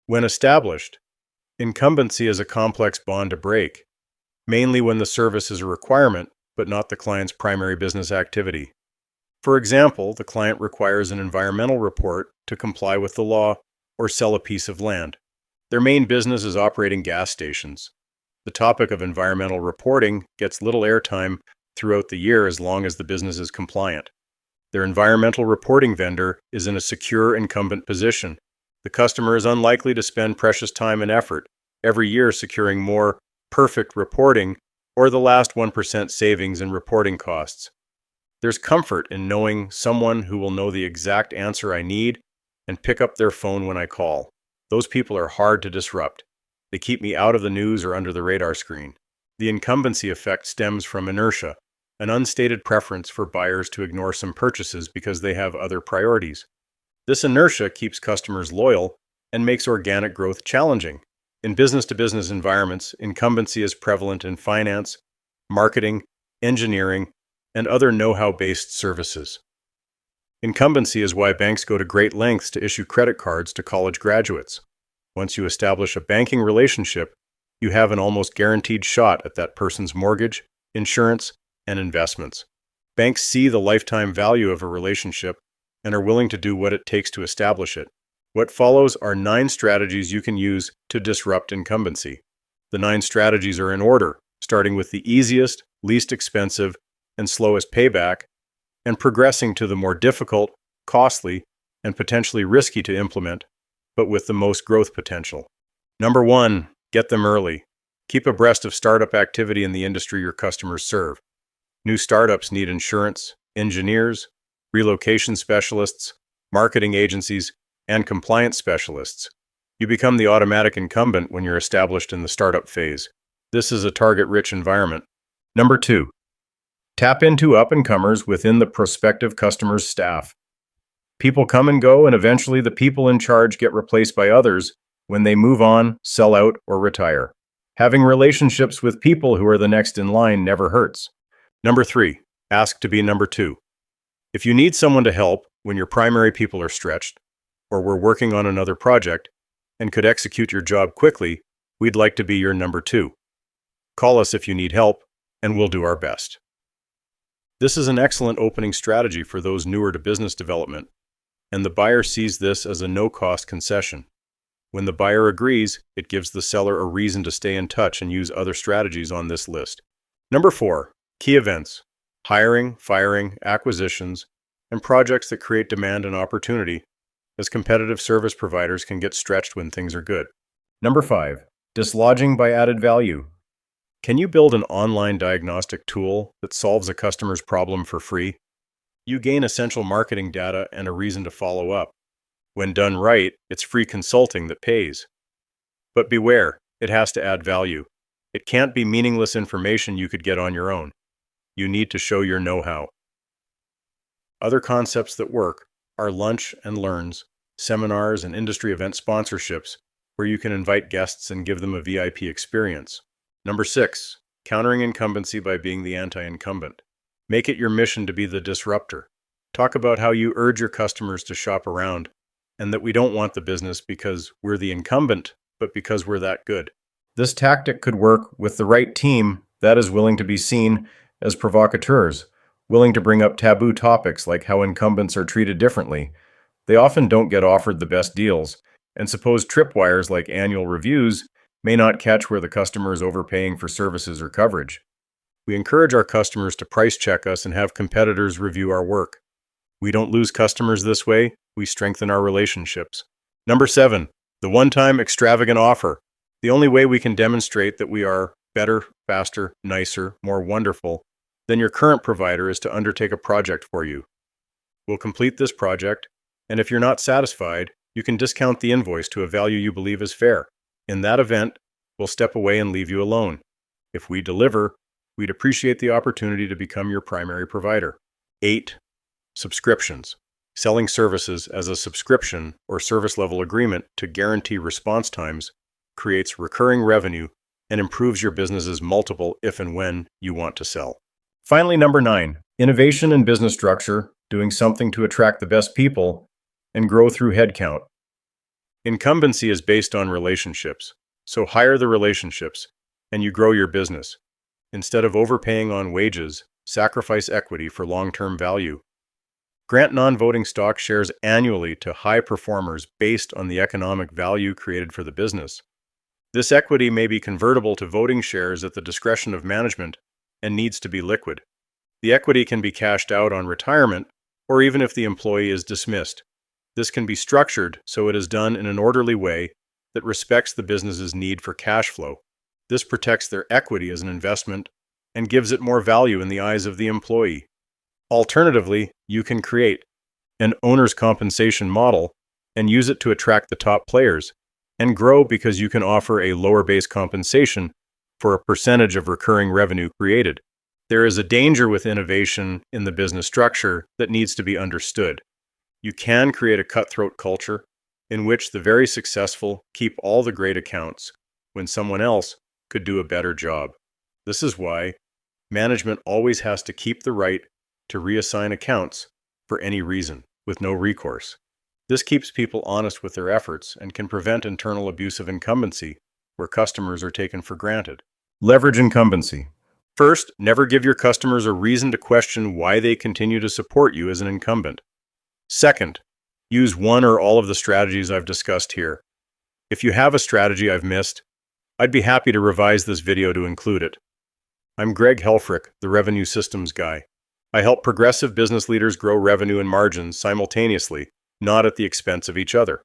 When established, incumbency is a complex bond to break, mainly when the service is a requirement but not the client's primary business activity. For example, the client requires an environmental report to comply with the law or sell a piece of land. Their main business is operating gas stations. The topic of environmental reporting gets little airtime throughout the year as long as the business is compliant. Their environmental reporting vendor is in a secure incumbent position. The customer is unlikely to spend precious time and effort every year securing more perfect reporting or the last 1% savings in reporting costs. There's comfort in knowing someone who will know the exact answer I need and pick up their phone when I call. Those people are hard to disrupt. They keep me out of the news or under the radar screen. The incumbency effect stems from inertia, an unstated preference for buyers to ignore some purchases because they have other priorities. This inertia keeps customers loyal and makes organic growth challenging. In business-to-business environments, incumbency is prevalent in finance, marketing, engineering, and other know-how-based services. Incumbency is why banks go to great lengths to issue credit cards to college graduates. Once you establish a banking relationship, you have an almost guaranteed shot at that person's mortgage, insurance, and investments. Banks see the lifetime value of a relationship and are willing to do what it takes to establish it. What follows are 9 strategies you can use to disrupt incumbency. The 9 strategies are in order, starting with the easiest, least expensive, and slowest payback, and progressing to the more difficult, costly, and potentially risky to implement, but with the most growth potential. Number 1, get them early. Keep abreast of startup activity in the industry your customers serve. New startups need insurance, engineers, relocation specialists, marketing agencies, and compliance specialists. You become the automatic incumbent when you're established in the startup phase. This is a target-rich environment. Number 2, tap into up-and-comers within the prospective customer's staff. People come and go, and eventually the people in charge get replaced by others when they move on, sell out, or retire. Having relationships with people who are the next in line never hurts. Number 3, ask to be number 2. If you need someone to help when your primary people are stretched, or we're working on another project and could execute your job quickly, we'd like to be your number 2. Call us if you need help, and we'll do our best. This is an excellent opening strategy for those newer to business development, and the buyer sees this as a no-cost concession. When the buyer agrees, it gives the seller a reason to stay in touch and use other strategies on this list. Number 4, key events. Hiring, firing, acquisitions, and projects that create demand and opportunity, as competitive service providers can get stretched when things are good. Number 5, dislodging by added value. Can you build an online diagnostic tool that solves a customer's problem for free? You gain essential marketing data and a reason to follow up. When done right, it's free consulting that pays. But beware, it has to add value. It can't be meaningless information you could get on your own. You need to show your know-how. Other concepts that work are lunch and learns, seminars, and industry event sponsorships, where you can invite guests and give them a VIP experience. Number 6, countering incumbency by being the anti-incumbent. Make it your mission to be the disruptor. Talk about how you urge your customers to shop around, and that we don't want the business because we're the incumbent, but because we're that good. This tactic could work with the right team that is willing to be seen as provocateurs, willing to bring up taboo topics like how incumbents are treated differently. They often don't get offered the best deals, and supposed tripwires like annual reviews may not catch where the customer is overpaying for services or coverage. We encourage our customers to price check us and have competitors review our work. We don't lose customers this way, we strengthen our relationships. Number 7, the one-time extravagant offer. The only way we can demonstrate that we are better, faster, nicer, more wonderful than your current provider is to undertake a project for you. We'll complete this project, and if you're not satisfied, you can discount the invoice to a value you believe is fair. In that event, we'll step away and leave you alone. If we deliver, we'd appreciate the opportunity to become your primary provider. 8, subscriptions. Selling services as a subscription or service level agreement to guarantee response times creates recurring revenue and improves your business's multiple if and when you want to sell. Finally, number 9, innovation in business structure, doing something to attract the best people and grow through headcount. Incumbency is based on relationships, so hire the relationships, and you grow your business. Instead of overpaying on wages, sacrifice equity for long-term value. Grant non-voting stock shares annually to high performers based on the economic value created for the business. This equity may be convertible to voting shares at the discretion of management and needs to be liquid. The equity can be cashed out on retirement or even if the employee is dismissed. This can be structured so it is done in an orderly way that respects the business's need for cash flow. This protects their equity as an investment and gives it more value in the eyes of the employee. Alternatively, you can create an owner's compensation model and use it to attract the top players and grow because you can offer a lower base compensation for a percentage of recurring revenue created. There is a danger with innovation in the business structure that needs to be understood. You can create a cutthroat culture in which the very successful keep all the great accounts when someone else could do a better job. This is why management always has to keep the right to reassign accounts for any reason, with no recourse. This keeps people honest with their efforts and can prevent internal abuse of incumbency, where customers are taken for granted. Leverage incumbency. First, never give your customers a reason to question why they continue to support you as an incumbent. Second, use one or all of the strategies I've discussed here. If you have a strategy I've missed, I'd be happy to revise this video to include it. I'm Greg Helfrich, the Revenue Systems Guy. I help progressive business leaders grow revenue and margins simultaneously, not at the expense of each other.